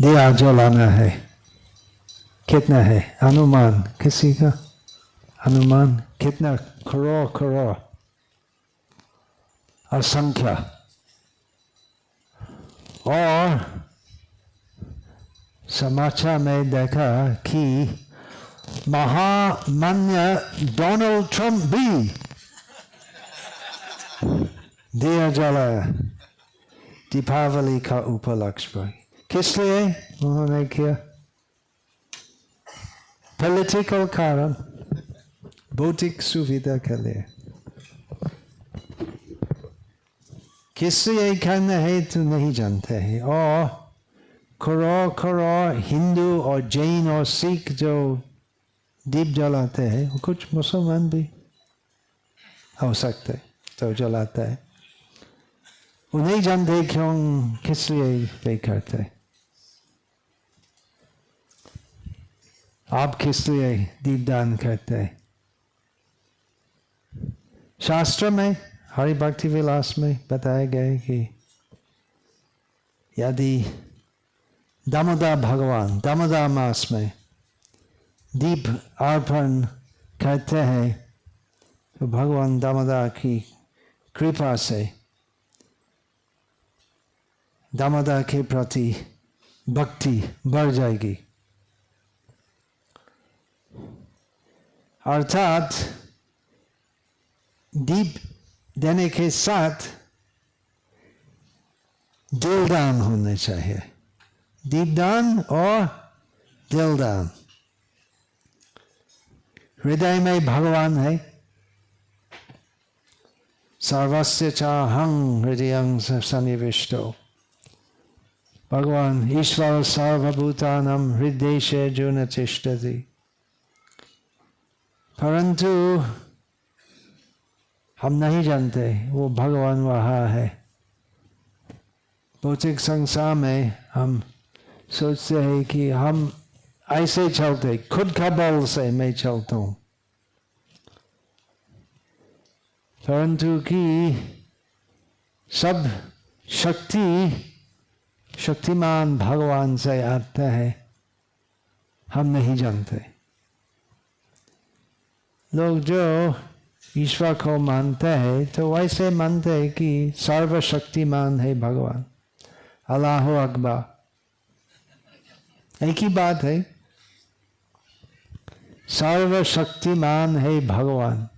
दिया जलाना है। कितना है अनुमान किसी का? अनुमान कितना? करोड़ करोड़ असंख्य। और समाचार में देखा कि महामान्य डोनाल्ड ट्रंप भी दिया जलाया दीपावली का उपलक्ष्य पर। किस लिए उन्होंने किया? पॉलिटिकल कारण, भौतिक सुविधा के लिए। किस लिए करना है तो नहीं जानते हैं। और करोड़ करोड़ हिंदू और जैन और सिख जो दीप जलाते हैं, कुछ मुसलमान भी हो सकते तो जलाते हैं। वो नहीं जानते क्यों, किस लिए वे करते। आप किस लिए दीपदान करते हैं? शास्त्र में हरि भक्ति विलास में बताया गया कि यदि दामोदर भगवान दामोदर मास में दीप अर्पण करते हैं तो भगवान दामोदर की कृपा से दामोदर के प्रति भक्ति बढ़ जाएगी। अर्थात दीप देने के साथ दिलदान होने चाहिए। दीपदान और दिलदान। हृदय में भगवान है। सर्वस्य चाहं हृदयं सन्निविष्टो। भगवान ईश्वर सर्वभूतानां हृदयेषु अर्जुन तिष्ठति। परंतु हम नहीं जानते वो भगवान वहाँ है। भौतिक संसार में हम सोचते हैं कि हम ऐसे चलते, खुद का बल से मैं चलता हूँ, परंतु कि सब शक्तिमान भगवान से आता है हम नहीं जानते। लोग जो ईश्वर को मानते हैं तो वैसे मानते हैं कि सर्वशक्तिमान है भगवान। अल्लाह अकबर, एक ही बात है, सर्वशक्तिमान है भगवान।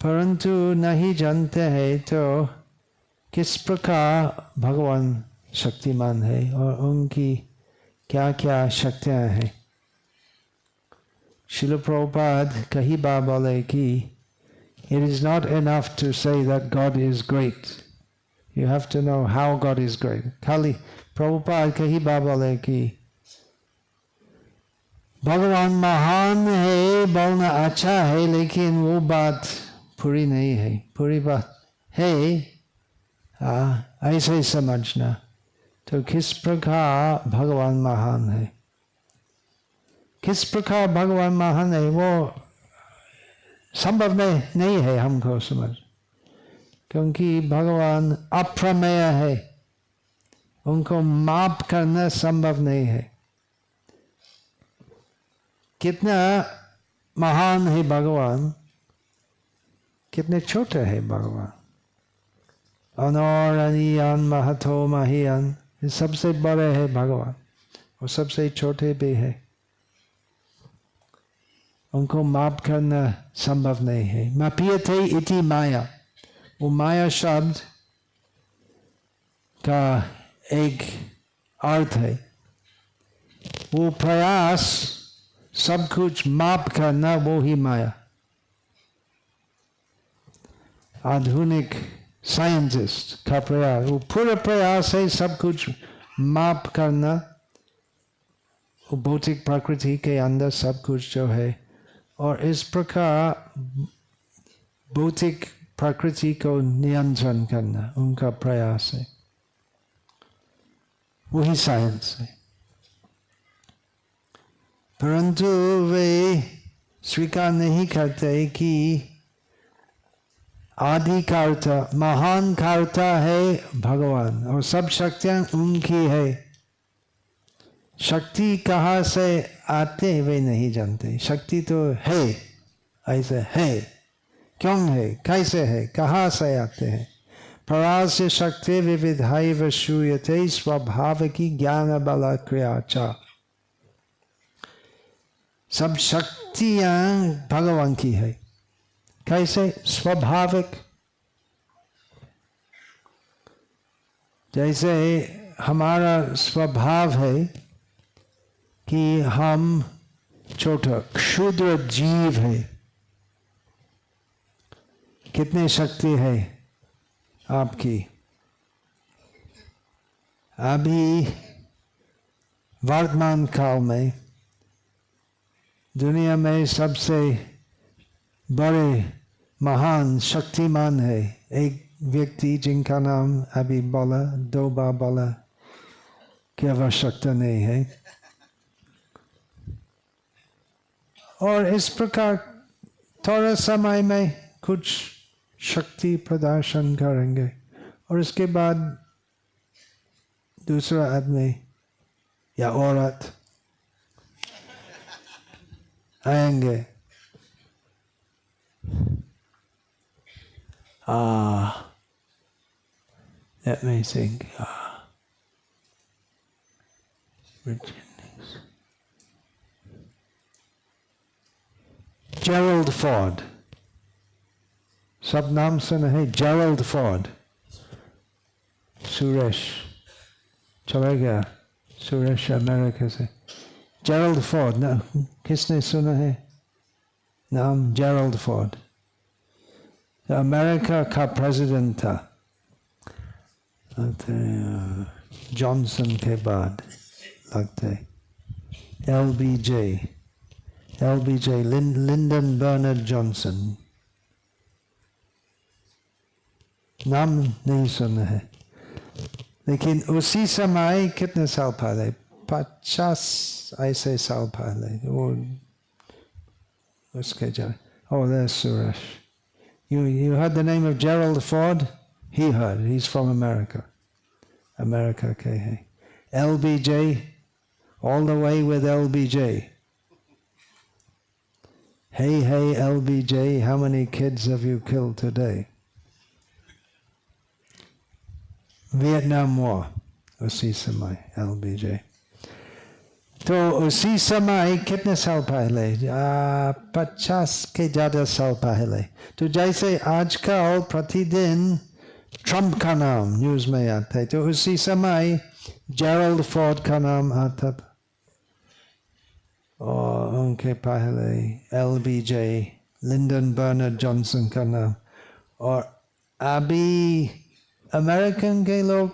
परंतु नहीं जानते हैं तो किस प्रकार भगवान शक्तिमान है और उनकी क्या क्या शक्तियाँ हैं। Srila Prabhupada कई बार बोले कि it is not enough to say that God is great. You have to know how God is great. खाली Prabhupada कई बार बोले कि भगवान महान है बोलना अच्छा है, लेकिन वो बात पूरी नहीं है। पूरी बात है ऐसे समझना। तो किस प्रकार भगवान महान है, किस प्रकार भगवान महान है, वो संभव नहीं है हमको समझ, क्योंकि भगवान अप्रमेय है, उनको माप करना संभव नहीं है। कितना महान है भगवान, कितने छोटे है भगवान। अनौरणीयान महतो महीयान, सबसे बड़े है भगवान और सबसे छोटे भी है। उनको माप करना संभव नहीं है। मापीयते इति माया, वो माया शब्द का एक अर्थ है, वो प्रयास सब कुछ माप करना, वो ही माया। आधुनिक साइंटिस्ट का प्रयास, वो पूरा प्रयास है सब कुछ माप करना, वो भौतिक प्रकृति के अंदर सब कुछ जो है, और इस प्रकार भौतिक प्रकृति को नियंत्रण करना उनका प्रयास है, वही साइंस है। परंतु वे स्वीकार नहीं करते कि आदि कर्ता, महान कर्ता है भगवान और सब शक्तियां उनकी है। शक्ति कहाँ से आते वे नहीं जानते। शक्ति तो है, ऐसे है, क्यों है, कैसे है, कहाँ से आते हैं। परास्य शक्ति विविधाय श्रूयते स्वभाव की ज्ञान बल क्रिया च। सब शक्तियां भगवान की है। कैसे? स्वाभाविक। जैसे हमारा स्वभाव है कि हम छोटा क्षुद्र जीव है। कितनी शक्ति है आपकी? अभी वर्तमान काल में दुनिया में सबसे बड़े महान शक्तिमान है एक व्यक्ति जिनका नाम अभी बोला, 2 बार बोला की आवश्यकता नहीं है। और इस प्रकार थोड़ा समय में कुछ शक्ति प्रदर्शन करेंगे और उसके बाद दूसरा आदमी या औरत आएंगे। Let me think. Gerald Ford. सब नाम सुना है? Gerald Ford. सुरेश चला गया, सुरेश अमेरिका से। Gerald Ford ना, किसने सुना है नाम Gerald Ford? अमेरिका का प्रेसिडेंट था जॉनसन के बाद लगते। LBJ Lyndon Bernard Johnson. नाम नहीं सुना है, लेकिन उसी समय कितने साल पहले, 50 ऐसे साल पहले वो उसके जा। Oh, there's Suresh. You heard the name of Gerald Ford? He heard. He's from America. America के है। LBJ, all the way with LBJ. Hey, LBJ, how many kids have you killed today? Vietnam War, उसी समय LBJ। तो उसी समय कितने साल पहले, 50 के ज़्यादा साल पहले। तो जैसे आजकल प्रतिदिन ट्रम्प का नाम न्यूज़ में आता है, तो उसी समय जेरल्ड फोर्ड का नाम आता था। और उनके पहले LBJ, लिंडन बर्नार्ड जॉनसन का नाम। और अभी अमेरिकन के लोग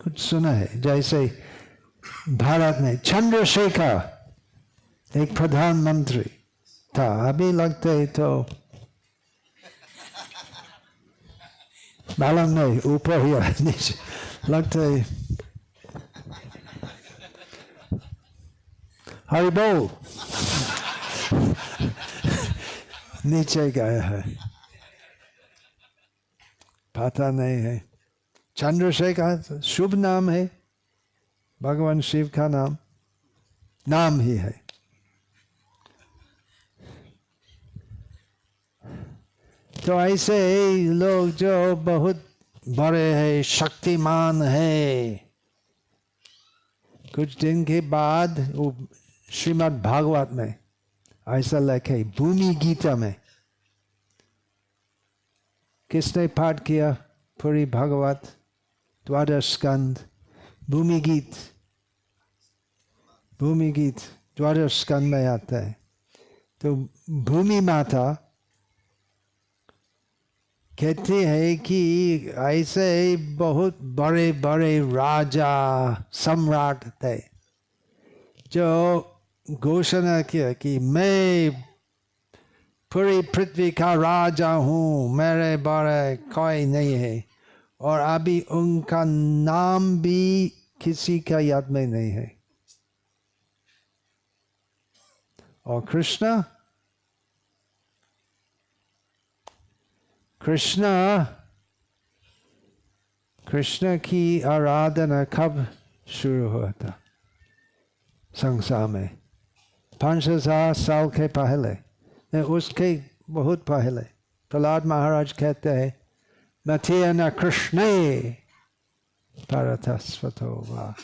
कुछ सुना है? जैसे भारत में चंद्रशेखर एक प्रधानमंत्री था, अभी लगते तो मालूम नहीं, ऊपर या नीचे लगते। हरि बोल नीचे गया है, पता नहीं है। चंद्रशेखर शुभ नाम है, भगवान शिव का नाम ही है। तो ऐसे लोग जो बहुत बड़े हैं, शक्तिमान है, कुछ दिन के बाद श्रीमद् भागवत में ऐसा लिखे, भूमि गीता में। किसने पाठ किया पूरी भागवत? द्वादश स्कंद भूमि गीत द्वादश स्कंद में आता है। तो भूमि माता कहते हैं कि ऐसे बहुत बड़े बड़े राजा सम्राट थे जो घोषणा किया कि मैं पूरी पृथ्वी का राजा हूँ, मेरे बारे कोई नहीं है। और अभी उनका नाम भी किसी का याद में नहीं है। और कृष्ण की आराधना कब शुरू हुआ था? संसार में 5,000 साल के पहले, उसके बहुत पहले प्रहलाद महाराज कहते हैं मथिय न कृष्णे परतस्वतो वा।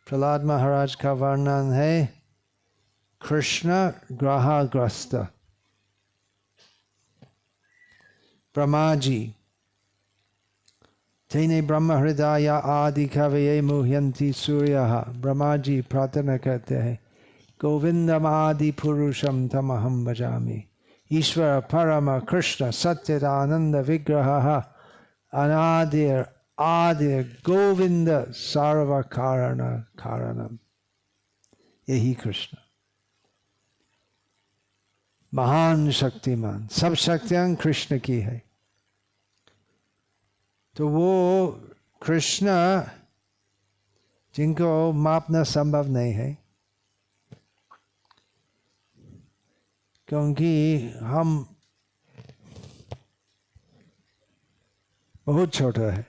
प्रहलाद महाराज का वर्णन है कृष्ण ग्रहग्रस्त। ब्रह्मा जी तेने ब्रह्म हृदय आदि कवये मुह्यंति सूर्यः। ब्रह्मा जी प्रार्थना करते हैं गोविंदम आदि पुरुषम तमहम भजामि। ईश्वर परम कृष्ण सच्चिदानंद विग्रह अनादिर आदिर गोविंद सर्व कारण कारणम। यही कृष्ण महान शक्तिमान, सब शक्तियां कृष्ण की है। तो वो कृष्ण जिनको मापना संभव नहीं है, क्योंकि हम बहुत छोटा है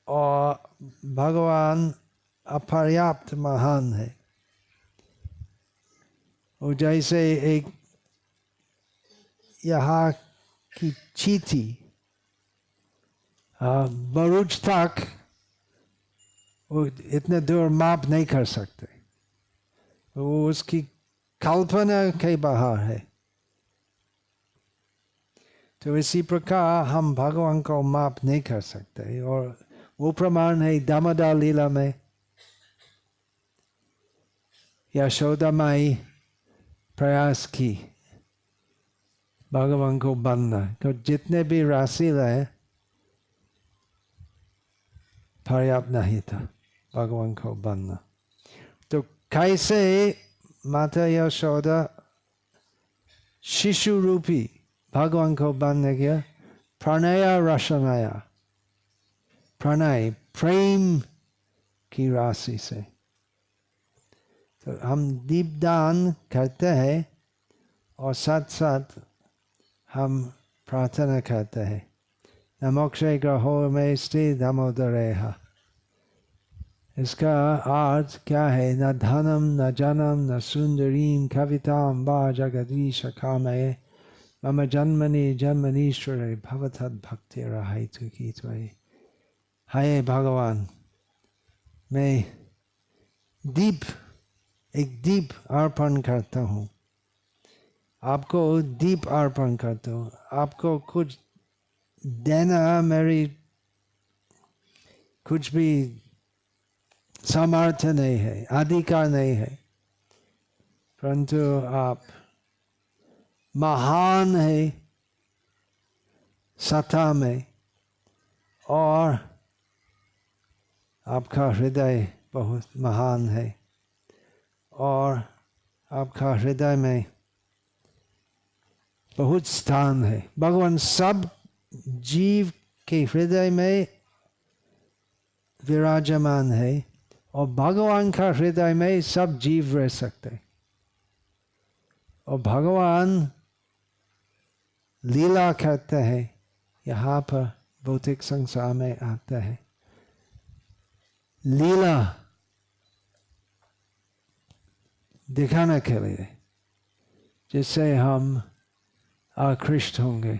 और भगवान अपर्याप्त महान है। और जैसे एक यहाँ की चींटी बरूच तक वो इतने दूर माप नहीं कर सकते, वो उसकी कल्पना के बाहर है। तो इसी प्रकार हम भगवान को माप नहीं कर सकते। और वो प्रमाण है दामोदर लीला में यशोदा माई प्रयास की भगवान को बनना, तो जितने भी राशि लाए पर्याप्त नहीं था भगवान को बनना। तो कैसे माता यशोदा शिशु रूपी भगवान को बनने गया? प्रणय रसनाया, प्रणय प्रेम की राशि से। तो हम दीपदान करते हैं और साथ साथ हम प्रार्थना करते हैं नमोक्षय ग्रहो में स्थित दामोदरेहा। इसका अर्थ क्या है? न धनम न जनम न सुंदरीम कविताम वा जगदीश कामये मम जन्मनि जन्मनीश्वरे भवतद भक्ति रहायतु की त्वयि। हाय भगवान, मैं एक दीप अर्पण करता हूँ, आपको दीप अर्पण करता हूँ। आपको कुछ देना मेरी कुछ भी सामर्थ्य नहीं है, अधिकार नहीं है, परंतु आप महान है सत्ता में और आपका हृदय बहुत महान है और आपका हृदय में बहुत स्थान है। भगवान सब जीव के हृदय में विराजमान है और भगवान का हृदय में सब जीव रह सकते। और भगवान लीला करते हैं यहाँ पर भौतिक संसार में आते हैं। लीला दिखाने के लिए जिससे हम आकृष्ट होंगे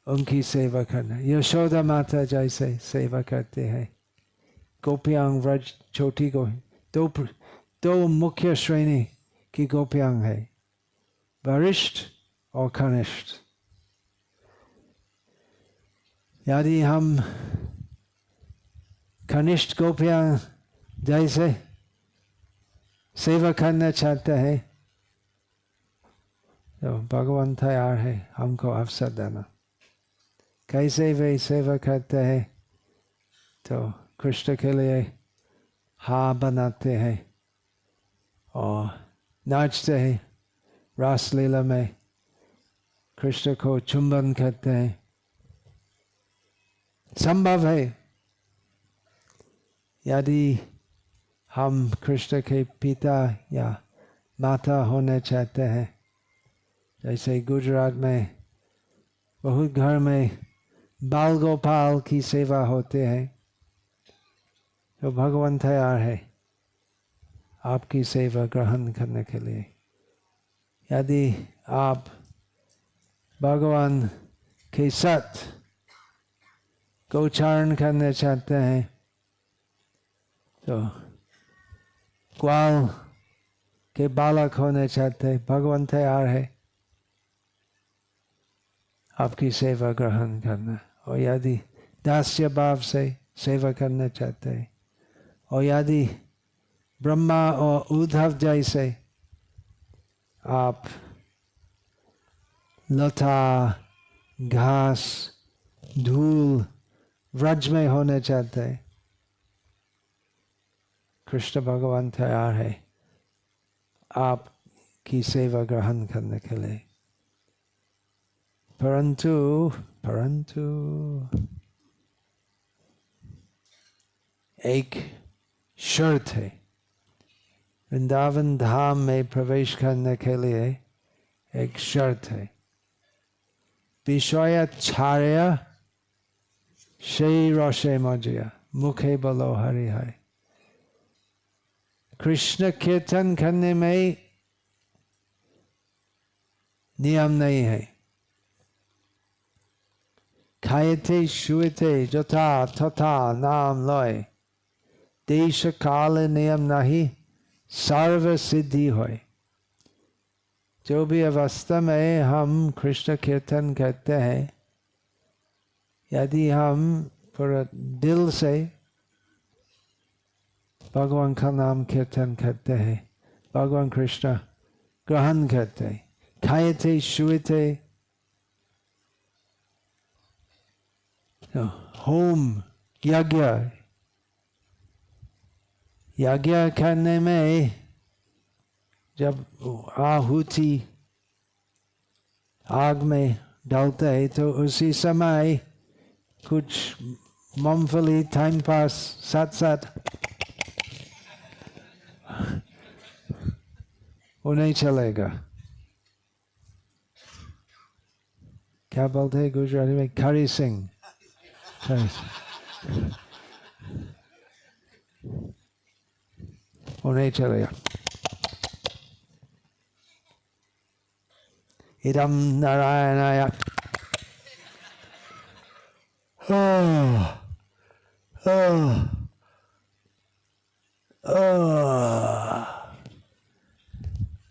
उनकी सेवा करना। यशोदा माता जैसे सेवा करते हैं गोपियांग व्रज छोटी को। दो मुख्य श्रेणी की गोपियांग है, वरिष्ठ और कनिष्ठ। यदि हम कनिष्ठ गोपियांग जैसे सेवा करना चाहते हैं तो भगवान तैयार है हमको अवसर देना। कैसे वे सेवा करते हैं? तो कृष्ण के लिए हार बनाते हैं और नाचते हैं। रासलीला में कृष्ण को चुंबन करते हैं। संभव है यदि हम कृष्ण के पिता या माता होने चाहते हैं, जैसे गुजरात में बहुत घर में बाल गोपाल की सेवा होते हैं, तो भगवान तैयार है आपकी सेवा ग्रहण करने के लिए। यदि आप भगवान के साथ गोचारण करना चाहते हैं तो ग्वाल के बालक होने चाहते हैं, भगवान तैयार है आपकी सेवा ग्रहण करना। और यदि दास्य भाव से सेवा करना चाहते हैं, और यदि ब्रह्मा और उद्धव जैसे आप लता घास धूल व्रज में होने चाहते हैं, कृष्ण भगवान तैयार है आपकी सेवा ग्रहण करने के लिए। परंतु एक शर्त है, वृंदावन धाम में प्रवेश करने के लिए एक शर्त है, विषयाचार्य সেই রসে মজিয়া मुखे बोलो हरि हरि। कृष्ण कीर्तन करने में नियम नहीं है, खाएते शुएते जथा तथा नाम लय, देश काल नियम नहीं सर्व सिद्धि होय। जो भी अवस्था में हम कृष्ण कीर्तन करते हैं, यदि हम पूरा दिल से भगवान का नाम कीर्तन करते हैं, भगवान कृष्ण ग्रहण करते हैं, खाएते शुएते होम यज्ञ करने में जब आहुति आग में डालते हैं तो उसी समय कुछ मूंगफली टाइम पास साथ साथ वो नहीं चलेगा। क्या बोलते हैं गुजराती में, खरी सिंह, वो नहीं चलेगा। इदम नारायणाय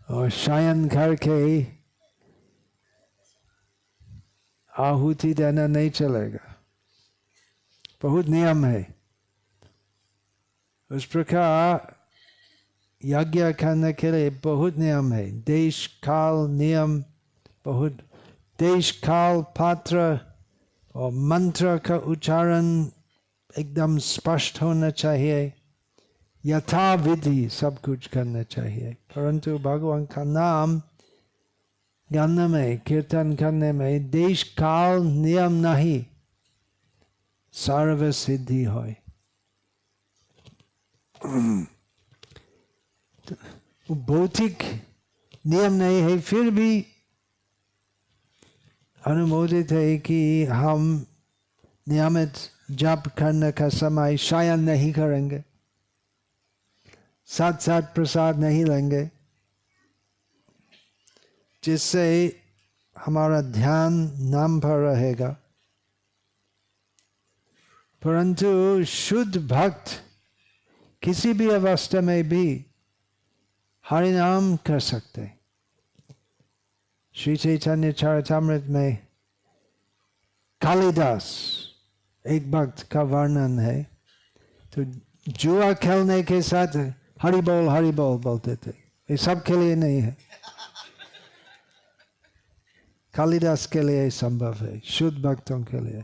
और शयन करके आहुति देना नहीं चलेगा, बहुत नियम है। उस प्रकार यज्ञ करने के लिए बहुत नियम है, देश काल नियम बहुत, देश काल पात्र और मंत्र का उच्चारण एकदम स्पष्ट होना चाहिए, यथा विधि सब कुछ करना चाहिए। परंतु भगवान का नाम गाने में कीर्तन करने में देश काल नियम नहीं सर्व सिद्धि होय। भौतिक नियम नहीं है, फिर भी अनुमोदित है कि हम नियमित जप करने का समय शयन नहीं करेंगे, साथ साथ प्रसाद नहीं लेंगे, जिससे हमारा ध्यान नाम पर रहेगा। परंतु शुद्ध भक्त किसी भी अवस्था में भी हरि नाम कर सकते। श्री चैतन्य चरितामृत में कालिदास एक भक्त का वर्णन है, तो जुआ खेलने के साथ हरि बोल बोलते थे। ये सब के लिए नहीं है, कालिदास के लिए संभव है, शुद्ध भक्तों के लिए।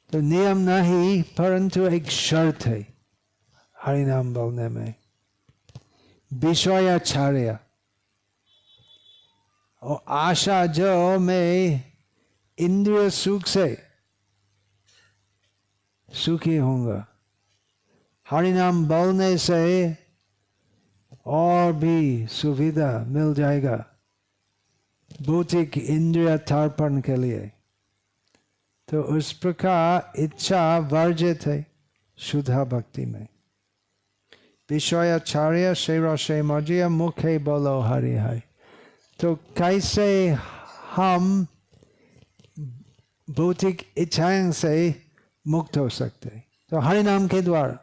तो नियम नहीं, परंतु एक शर्त है हरि नाम बोलने में, विषयाचार्य और आशा जो मैं इंद्रिय सुख से सुखी होऊंगा, हरि नाम बोलने से और भी सुविधा मिल जाएगा भौतिक इंद्रिय तर्पण के लिए। तो उस प्रकार इच्छा वर्जित है शुद्ध भक्ति में। विषयाचार्य शेर मजिया मुखे बोलो हरि हरि। तो कैसे हम भौतिक इच्छाएं से मुक्त हो सकते हैं? तो हरि नाम के द्वारा।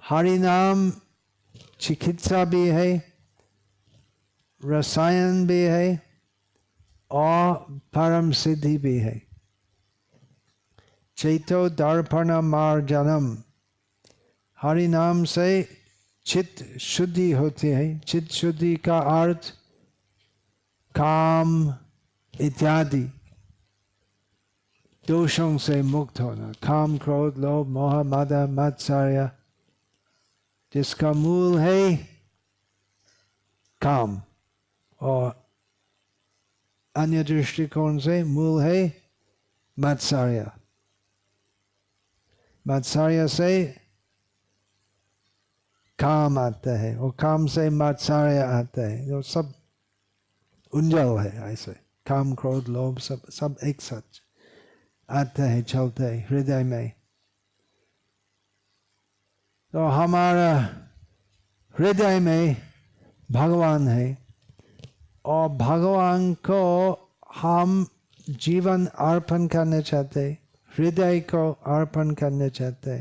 हरि नाम चिकित्सा भी है, रसायन भी है और परम सिद्धि भी है। चैतो दर्पण मार्जनम, हरि नाम से चित्त शुद्धि होती है। चित्त शुद्धि का अर्थ काम इत्यादि दोषों से मुक्त होना। काम क्रोध लोभ मोह मद मत्सर्य, जिसका मूल है काम, और अन्य दृष्टिकोण से मूल है मत्सर्य। मत्सर्य से काम आता है और काम से मत्सर्य आता है। तो सब उंजल है ऐसे, काम क्रोध लोभ सब एक साथ आता है, चलता है हृदय में। तो हमारा हृदय में भगवान है और भगवान को हम जीवन अर्पण करना चाहते, हृदय को अर्पण करना चाहते,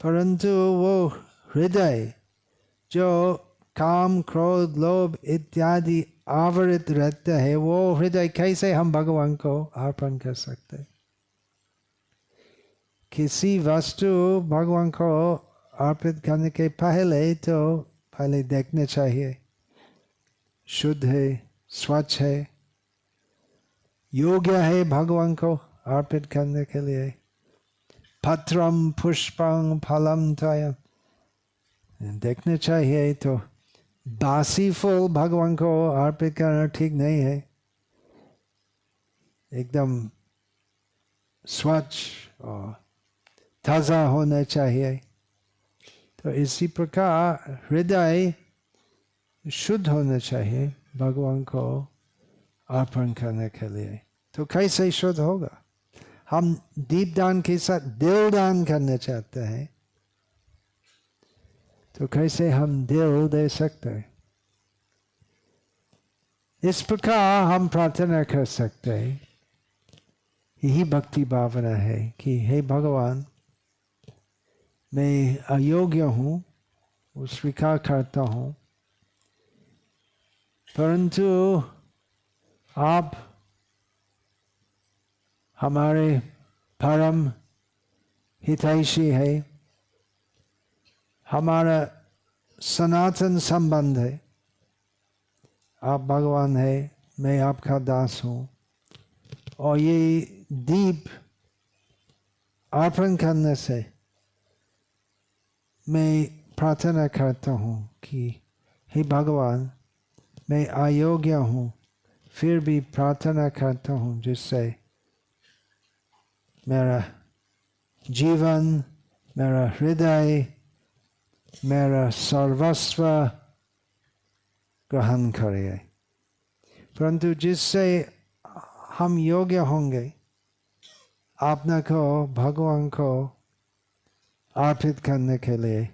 परंतु वो हृदय जो काम क्रोध लोभ इत्यादि आवृत रहता है, वो हृदय कैसे हम भगवान को अर्पण कर सकते? किसी वस्तु भगवान को अर्पित करने के पहले देखना चाहिए शुद्ध है, स्वच्छ है, योग्य है भगवान को अर्पित करने के लिए। पत्रम पुष्पं फलम तोयम, देखना चाहिए। तो बासी फूल भगवान को अर्पित करना ठीक नहीं है, एकदम स्वच्छ और ताजा होना चाहिए। तो इसी प्रकार हृदय शुद्ध होना चाहिए भगवान को अर्पण करने के लिए। तो कैसे शुद्ध होगा? हम दीपदान के साथ दिल दान करना चाहते हैं, तो कैसे हम दिल दे सकते हैं? इस प्रकार हम प्रार्थना कर सकते हैं। यही भक्ति भावना है कि हे भगवान, मैं अयोग्य हूँ, वो स्वीकार करता हूँ, परंतु आप हमारे परम हितैषी है, हमारा सनातन संबंध है। आप भगवान है, मैं आपका दास हूँ, और ये दीप अर्पण करने से मैं प्रार्थना करता हूँ कि हे भगवान, मैं अयोग्य हूँ, फिर भी प्रार्थना करता हूँ जिससे मेरा जीवन, मेरा हृदय, मेरा सर्वस्व ग्रहण करिए। परंतु जिससे हम योग्य होंगे अपने को भगवान को अर्पित करने के लिए,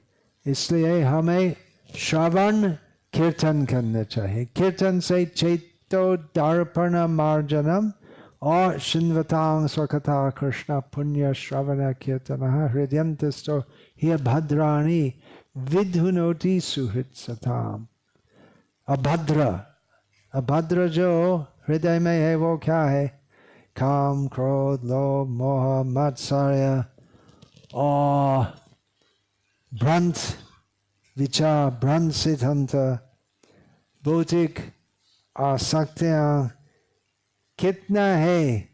इसलिए हमें श्रवण कीर्तन करना चाहिए। कीर्तन से चैतो दर्पण मार्जनम और शिन्वतां स्वकथा कृष्ण पुण्य श्रवण कीर्तन हृदयंतस्थो हि भद्राणि विधुनोति सुहृत सताम। अभद्र जो हृदय में है वो क्या है? काम क्रोध लोभ मोह मत्सर्य और भ्रांत विचार, भ्रांत सिद्धांत, भौतिक आसक्तियां कितना है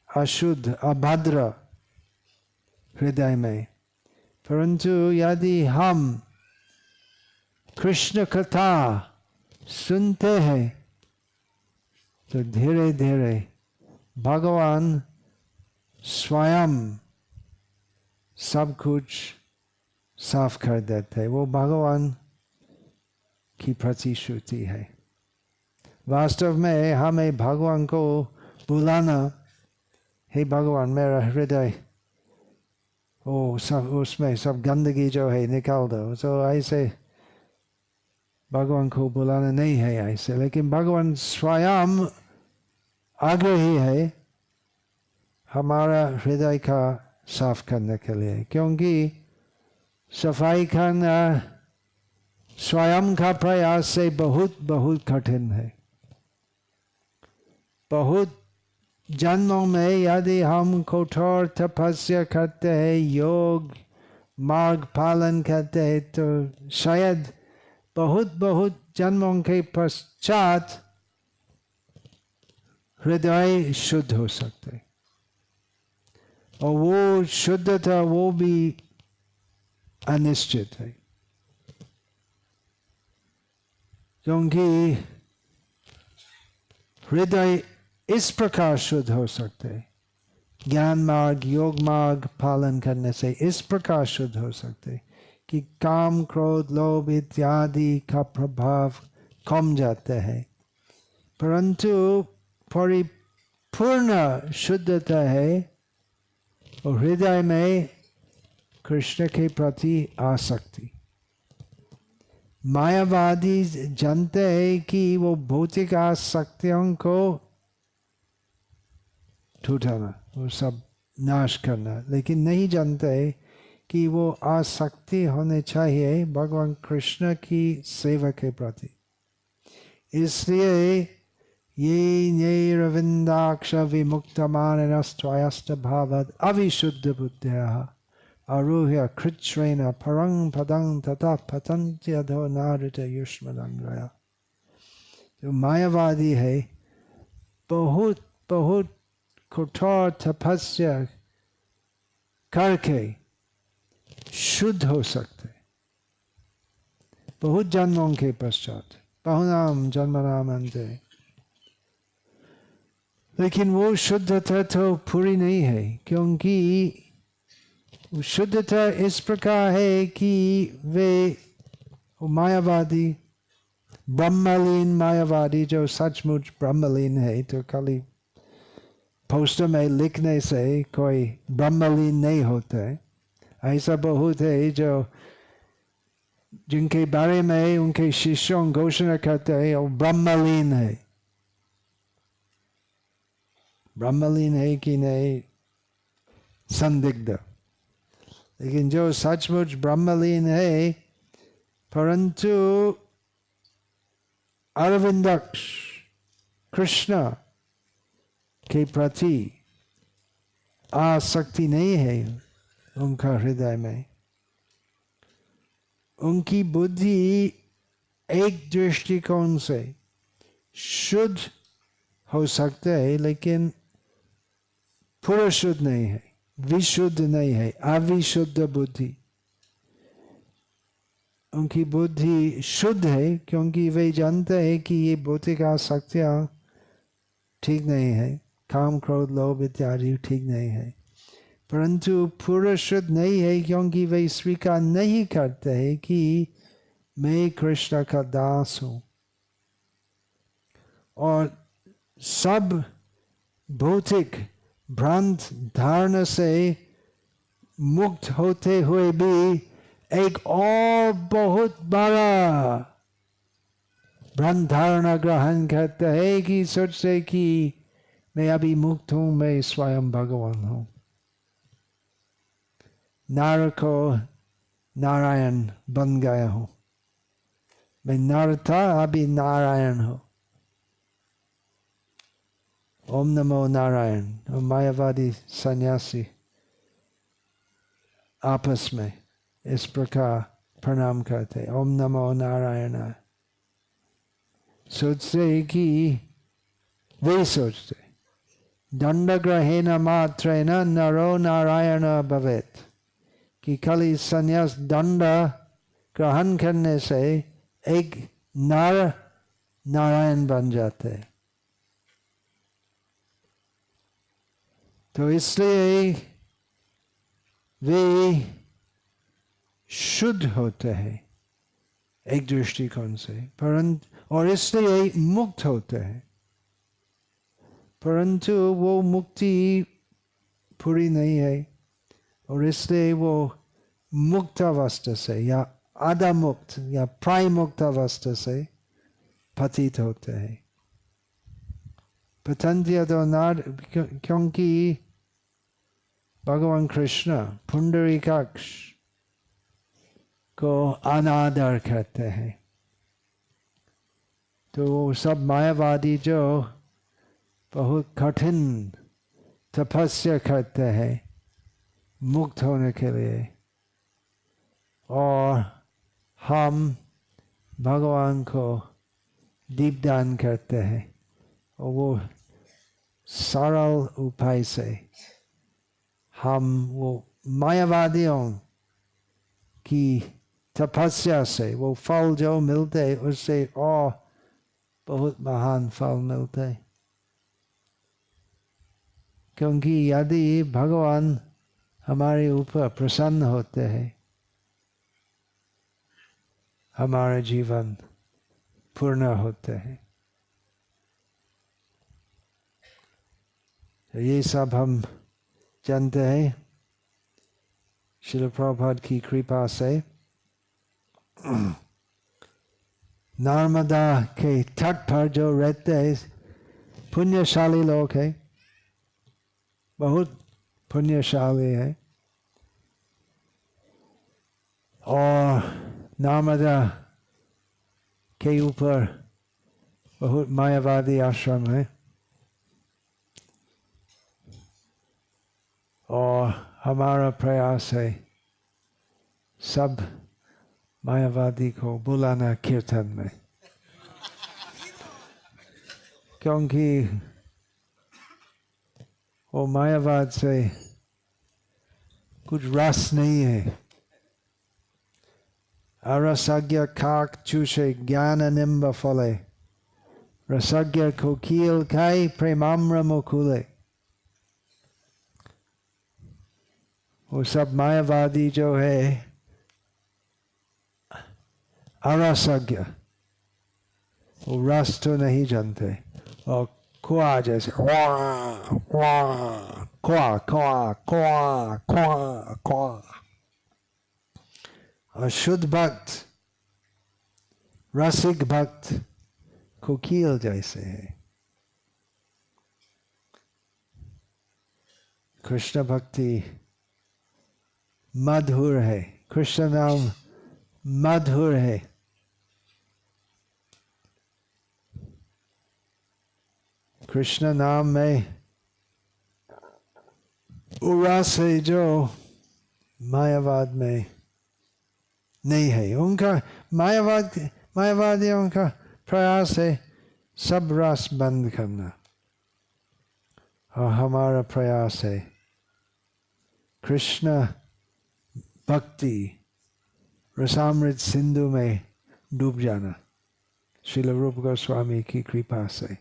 अशुद्ध अभद्र हृदय में। परंतु यदि हम कृष्ण कथा सुनते हैं तो धीरे धीरे भगवान स्वयं सब कुछ साफ कर देते हैं। वो भगवान की प्रतिश्रुति है, वास्तव में हमें भगवान को बुलाना, हे भगवान मेरा हृदय ओ सब उसमें सब गंदगी जो है निकाल दो, तो ऐसे भगवान को बुलाना नहीं है ऐसे। लेकिन भगवान स्वयं आग्रही है हमारा हृदय का साफ करने के लिए, क्योंकि सफाई करना स्वयं का प्रयास से बहुत बहुत कठिन है। बहुत जन्मों में यदि हम कठोर तपस्या करते हैं, योग मार्ग पालन करते हैं, तो शायद बहुत बहुत जन्मों के पश्चात हृदय शुद्ध हो सकते, और वो शुद्धता वो भी अनिश्चित है, क्योंकि हृदय इस प्रकार शुद्ध हो सकते, ज्ञान मार्ग योग मार्ग पालन करने से इस प्रकार शुद्ध हो सकते कि काम क्रोध लोभ इत्यादि का प्रभाव कम जाते हैं, परंतु परिपूर्ण शुद्धता है और हृदय में कृष्ण के प्रति आसक्ति। मायावादी जानते हैं कि वो भौतिक आसक्तियों को छुटाना, वो सब नाश करना, लेकिन नहीं जानते कि वो आसक्ति होने चाहिए भगवान कृष्ण की सेवा के प्रति। इसलिए ये नैरविंदाक्ष विमुक्त माननस्त्वयस्त भावद अविशुद्ध बुद्ध्याः आरुह्य कृच्छ्रेण परं पदं तथा पतन्त्यधो नारद युष्मदंगया। जो मायावादी है बहुत बहुत कठोर तपस्या करके शुद्ध हो सकते बहुत जन्मों के पश्चात, बहुनाम जन्मनाम अन्ते, लेकिन वो शुद्धता तो पूरी नहीं है, क्योंकि शुद्धता इस प्रकार है कि वे मायावादी ब्रह्मलीन मायावादी जो सचमुच ब्रह्मलीन है, तो खाली पोस्टर में लिखने से कोई ब्रह्मलीन नहीं होता है। ऐसा बहुत है जो जिनके बारे में उनके शिष्यों घोषणा करते हैं वो ब्रह्मलीन है। ब्रह्मलीन है कि नहीं संदिग्ध, लेकिन जो सचमुच ब्रह्मलीन है परंतु अरविंदक्ष कृष्ण के प्रति आसक्ति नहीं है उनका हृदय में, उनकी बुद्धि एक दृष्टिकोण से शुद्ध हो सकता है, लेकिन पूरा शुद्ध नहीं है, विशुद्ध नहीं है, अविशुद्ध बुद्धि। उनकी बुद्धि शुद्ध है क्योंकि वे जानते हैं कि ये भौतिक आसक्तियां ठीक नहीं है, काम क्रोध लोभ इत्यादि ठीक नहीं है, परंतु पूरा शुद्ध नहीं है क्योंकि वे स्वीकार नहीं करते हैं कि मैं कृष्ण का दास हूं, और सब भौतिक भ्रांत धारणा से मुक्त होते हुए भी एक और बहुत बड़ा भ्रांत धारणा ग्रहण करते हैं कि सोचते कि मैं अभी मुक्त हूं, मैं स्वयं भगवान हूं। नर को नारायण बन गया हूं, मैं नर था अभी नारायण हूं। ओम नमो नारायण। और मायावादी सन्यासी आपस में इस प्रकार प्रणाम करते, ओम नमो नारायण। सोचते कि वे सोचते दंड ग्रहेण मात्रेण नरो नारायण भवेत्, कि खाली संन्यास दंड ग्रहण करने से एक नर नारायण बन जाते। तो इसलिए वे शुद्ध होते हैं एक दृष्टिकोण से, परंतु और इसलिए मुक्त होते हैं, परंतु वो मुक्ति पूरी नहीं है और इसलिए वो मुक्त अवस्था से या आधा मुक्त या प्राय मुक्त अवस्था से पतित होते हैं। पतंती अधोनाद, क्योंकि भगवान कृष्ण पुंडरीकाक्ष को अनादर करते हैं, तो सब मायावादी जो बहुत कठिन तपस्या करते हैं मुक्त होने के लिए, और हम भगवान को दीपदान करते हैं और वो सरल उपाय से हम वो मायावादियों की तपस्या से वो फल जो मिलते उससे और बहुत महान फल मिलते। क्योंकि यदि भगवान हमारे ऊपर प्रसन्न होते हैं, हमारा जीवन पूर्ण होते हैं। तो ये सब हम जानते हैं श्रील प्रभुपाद की कृपा से। नर्मदा के तट पर जो रहते हैं पुण्यशाली लोग हैं, बहुत पुण्यशाली है, और नर्मदा के ऊपर बहुत मायावादी आश्रम है, और हमारा प्रयास है सब मायावादी को बुलाना कीर्तन में, क्योंकि वो मायावाद से कुछ रस नहीं है। अरसज्ञ काक चूषे ज्ञान निम्ब फले, रसज्ञ कोकिल खाए प्रेमाम्र मुकुले। वो सब मायावादी जो है अरसज्ञ, वो रस तो नहीं जानते, और कुआ जैसे क्वा क्वा क्वा क्वा क्वा क्वा क्वा। और शुद्ध भक्त, रसिक भक्त कोकिल जैसे है। कृष्ण भक्ति मधुर है, कृष्ण नाम मधुर है। कृष्ण नाम में उरास है जो मायावाद में नहीं है। उनका मायावादियों का प्रयास है सब रस बंद करना, और हमारा प्रयास है कृष्ण भक्ति रसामृत सिंधु में डूब जाना, श्रील रूप गोस्वामी की कृपा से।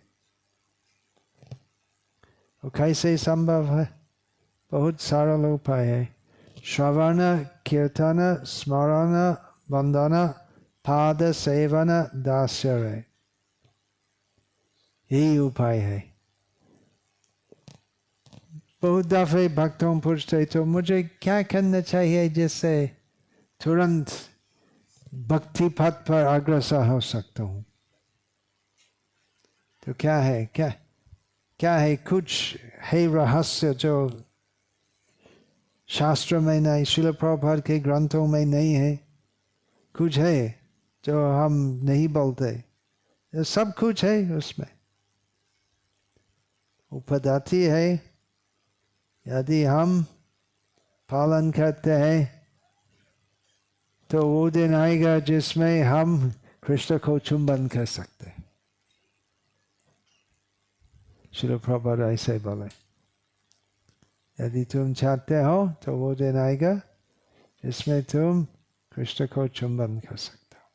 और कैसे संभव है? बहुत सरल उपाय है। श्रवण कीर्तन स्मरण वंदन पाद सेवन दास्यरे, यही उपाय है। बहुत दफे भक्तों पूछते तो मुझे क्या करना चाहिए जिससे तुरंत भक्ति पथ पर अग्रसर हो सकता हूँ? तो क्या है कुछ है रहस्य जो शास्त्र में नहीं, श्रील प्रभुपाद के ग्रंथों में नहीं है? कुछ है जो हम नहीं बोलते, सब कुछ है उसमें। वो पद्धति है, यदि हम पालन करते हैं तो वो दिन आएगा जिसमें हम कृष्ण को चुंबन कर सकते हैं। श्रील प्रभुपाद ऐसे बोले, यदि तुम चाहते हो तो वो दिन आएगा जिसमें तुम कृष्ण को चुंबन कर सकते हो।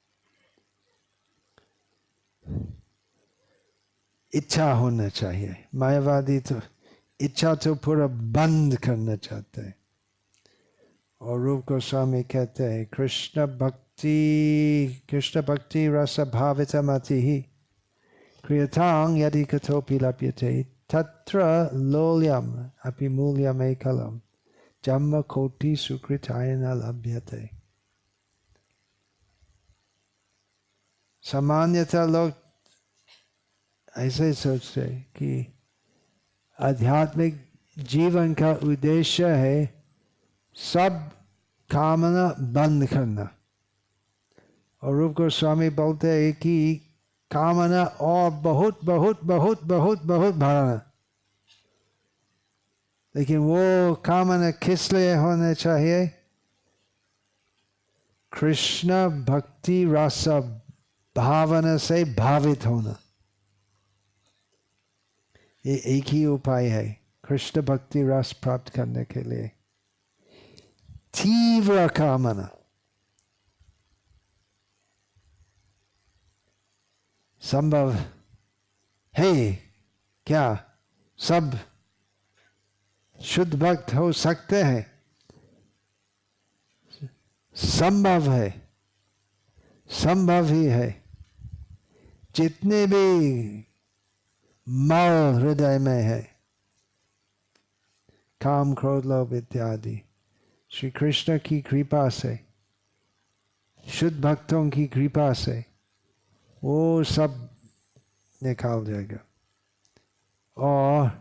इच्छा होना चाहिए। मायावादी तो इच्छा तो पूरा बंद करना चाहते हैं, और रूप गोस्वामी कहते हैं कृष्ण भक्त भक्ति रस भावित मति क्रियतां यदि कथोपि लभ्यते तत्र लोल्यम अपि मूल्यमेकलम जन्म कोटि सुकृताय न लभ्यते। सामान्यतः लोग ऐसे सोचते कि आध्यात्मिक जीवन का उद्देश्य है सब कामना बंद करना, और रूप गोस्वामी बोलते हैं कि कामना और बहुत बहुत बहुत बहुत बहुत बढ़ाना। लेकिन वो कामना किस लिए होने चाहिए? कृष्ण भक्ति रस भावना से भावित होना। ये एक ही उपाय है कृष्ण भक्ति रस प्राप्त करने के लिए। तीव्र कामना, संभव है क्या सब शुद्ध भक्त हो सकते हैं? संभव है, संभव ही है। जितने भी मल हृदय में है, काम क्रोध लोभ इत्यादि, श्री कृष्ण की कृपा से, शुद्ध भक्तों की कृपा से वो सब निकाल जाएगा। और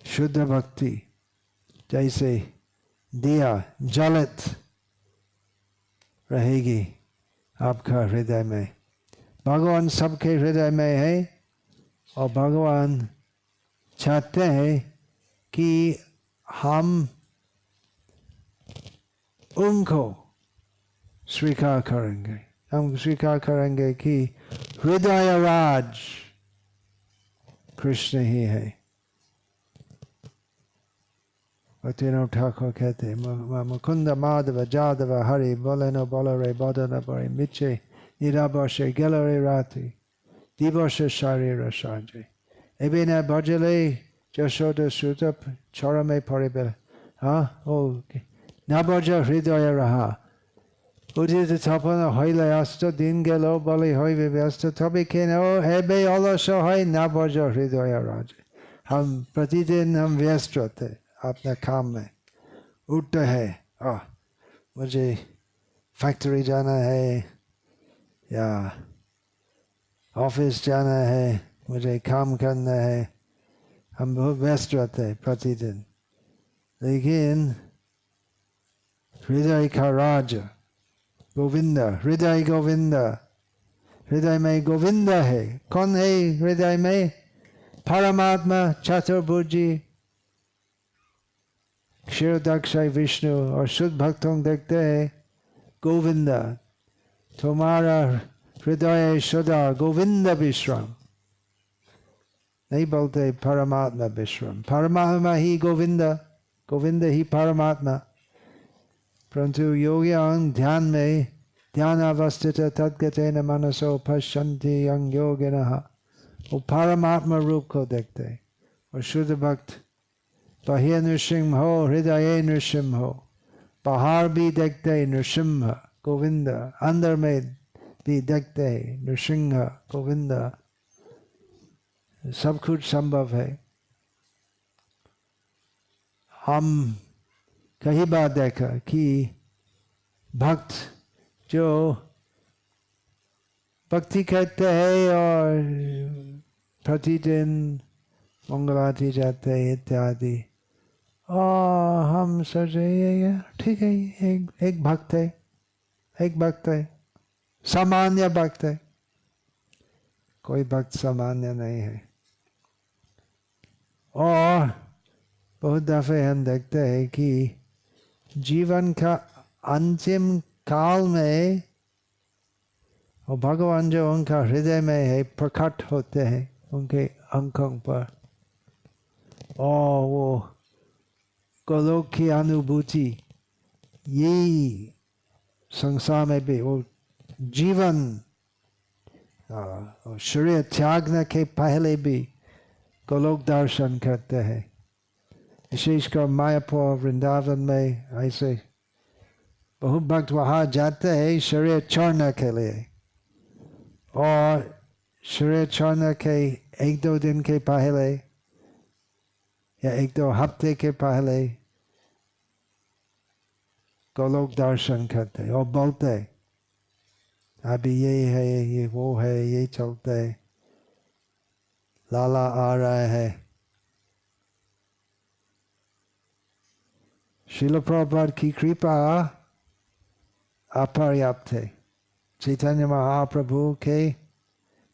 शुद्ध भक्ति जैसे दिया जलित रहेगी आपका हृदय में। भगवान सबके हृदय में है और भगवान चाहते हैं कि हम उनको स्वीकार करेंगे। हम स्वीकार करेंगे कि हृदय राज कृष्ण ही है। भक्तिनाथ ठाकुर कहते हैं मुकुंद माधव जादव हरि बोले न बोलो रे बोधो न परे मिचे निराबशे गेलरे राति दिवसे शरीर साजे एबे न भजले जशोद सुत चरमे परिबे। हाँ ओ न भज हृदय रहा उदित तपन हईले अस्त दिन गेल बलि हईबे व्यस्त तबे केन एबे अलस है न भज हृदय राजे। हम प्रतिदिन हम व्यस्त रहते अपने काम में, उठते हैं मुझे फैक्ट्री जाना है या ऑफिस जाना है, मुझे काम करना है, हम बहुत व्यस्त रहते हैं प्रतिदिन। लेकिन हृदय का राज गोविंद, हृदय गोविंद, हृदय में गोविंद है। कौन है हृदय में? परमात्मा चतुर्भुजी क्षीरदक्षय विष्णु। और शुद्ध भक्तों देखते हैं गोविंद तुम्हारा हृदय सदा गोविंद विश्राम। नहीं बोलते परमात्मा विश्राम, परमात्मा ही गोविंद, गोविंद ही परमात्मा। परंतु योगियां ध्यान में ध्यान अवस्थित तद्गतेन मनसो पश्यन्ति यं योगिनः, वो परमात्मा रूप को देखते। और शुद्ध भक्त बाह्य नृसिंह हो हृदय नृसिंह हो, बाहर भी देखते नृसिंह गोविंद, अंदर में भी देखते नृसिंह गोविंद। सब कुछ संभव है। हम कई बार देखा कि भक्त जो भक्ति करते हैं और प्रतिदिन मंगलाती जाते हैं इत्यादि, और हम सोचे ये ठीक है, एक भक्त है, एक भक्त है, सामान्य भक्त है। कोई भक्त सामान्य नहीं है। और बहुत दफे हम देखते हैं कि जीवन का अंतिम काल में और भगवान जो उनका हृदय में है प्रकट होते हैं उनके अंकों पर, और वो गोलोक की अनुभूति यही संसार में भी वो जीवन और शरीर त्यागने के पहले भी गोलोक दर्शन करते हैं। विशेषकर मायापुर वृंदावन में ऐसे बहुत भक्त वहाँ जाते हैं शरीर छोड़ने के लिए, और शरीर छोड़ने के 1-2 दिन के पहले या 1-2 हफ्ते के पहले गोलोक दर्शन करते और बोलते अभी ये है, ये वो है, ये चलते, लाला आ रहा है। श्रील प्रभुपाद की कृपा अपर्याप्त है, चैतन्य महाप्रभु के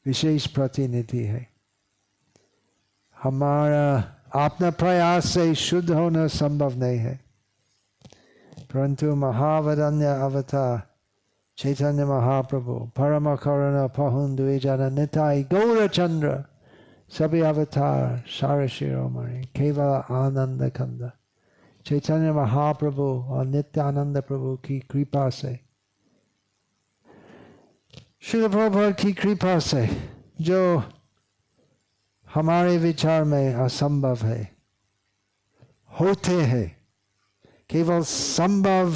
विशेष प्रतिनिधि है। हमारा अपना प्रयास से शुद्ध होना संभव नहीं है, परंतु महावदन्य अवतार चैतन्य महाप्रभु परम करुणा पहुंदुए जन निताई गौरचंद्र सभी अवतार सारे शिरोमणि केवल आनंद कंद चैतन्य महाप्रभु और नित्यानंद प्रभु की कृपा से, श्रील प्रभुपाद की कृपा से जो हमारे विचार में असंभव है होते हैं, केवल संभव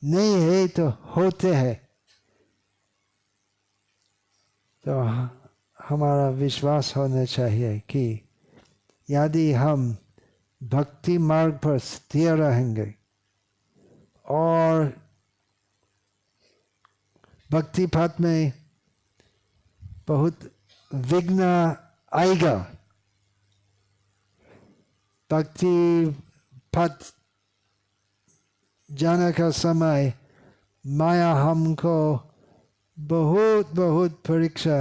नहीं है तो होते हैं। तो हमारा विश्वास होना चाहिए कि यदि हम भक्ति मार्ग पर स्थिर रहेंगे और भक्ति पथ में बहुत विघ्न आएगा, भक्ति पथ जाने का समय माया हमको बहुत बहुत परीक्षा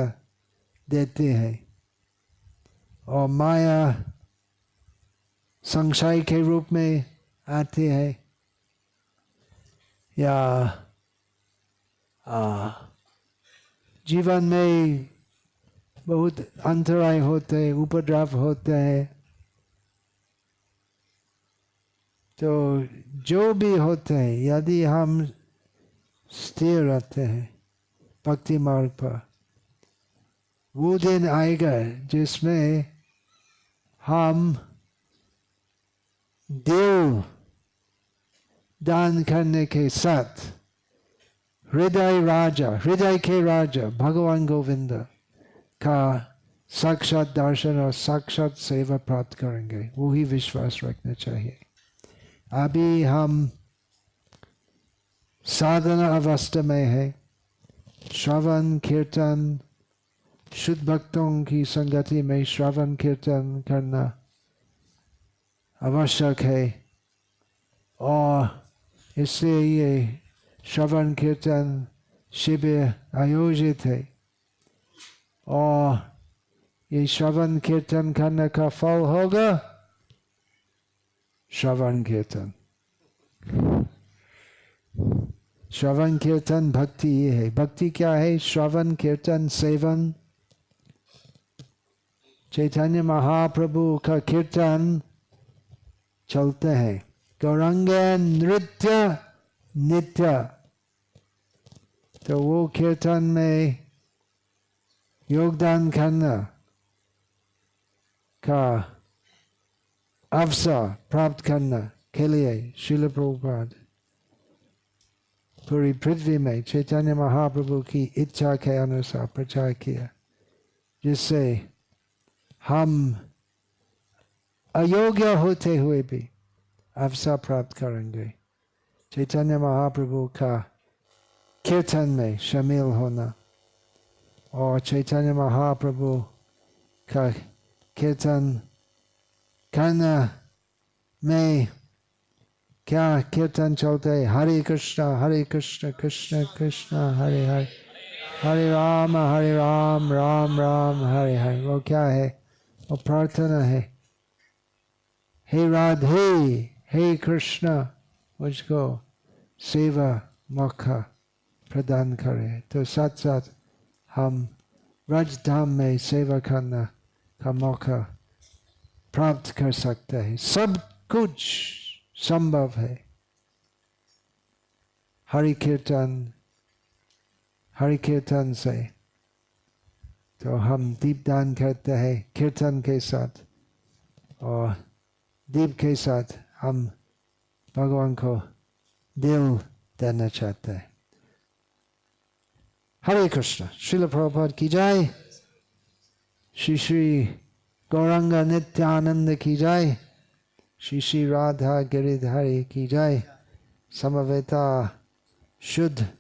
देती है, और माया संशय के रूप में आती है या जीवन में बहुत अंतराय होते हैं, उपद्रव होते हैं। तो जो भी होते हैं, यदि हम स्थिर रहते हैं भक्ति मार्ग पर, वो दिन आएगा जिसमें हम देव दान करने के साथ हृदय के राजा भगवान गोविंद का साक्षात दर्शन और साक्षात सेवा प्राप्त करेंगे। वो ही विश्वास रखना चाहिए। अभी हम साधना अवस्था में है, श्रवण कीर्तन, शुद्ध भक्तों की संगति में श्रवण कीर्तन करना आवश्यक है, और इसलिए ये श्रवण कीर्तन शिविर आयोजित है, और ये श्रवण कीर्तन करने का फल होगा श्रवण कीर्तन। श्रवण कीर्तन भक्ति ये है। भक्ति क्या है? श्रवण कीर्तन सेवन। चैतन्य महाप्रभु का कीर्तन चलते हैं, गौरांग नृत्य नित्य। तो वो कीर्तन में योगदान करना का अवसर प्राप्त करने के लिए श्रील प्रभुपाद पूरी पृथ्वी में चैतन्य महाप्रभु की इच्छा के अनुसार प्रचार किया, जिससे हम अयोग्य होते हुए भी अवसर प्राप्त करेंगे चैतन्य महाप्रभु का कीर्तन में शामिल होना। और चैतन्य महाप्रभु का कीर्तन करना में क्या कीर्तन चलते है? हरे कृष्ण कृष्ण कृष्ण हरे हरे, हरे राम राम राम हरे हरे। वो क्या है? वो प्रार्थना है, हे राधे हे कृष्ण मुझको सेवा मौका प्रदान करे। तो साथ साथ हम राजधाम में सेवा करना का मौका प्राप्त कर सकते हैं। सब कुछ संभव है हरि कीर्तन से। तो हम दीपदान करते हैं कीर्तन के साथ, और दीप के साथ हम भगवान को दिल देना चाहता है। हरे कृष्ण। श्रील प्रभुपाद की जय। श्री श्री गौरांग नित्यानंद की जय। श्री श्री राधा गिरिधारी की जय। समवेता शुद्ध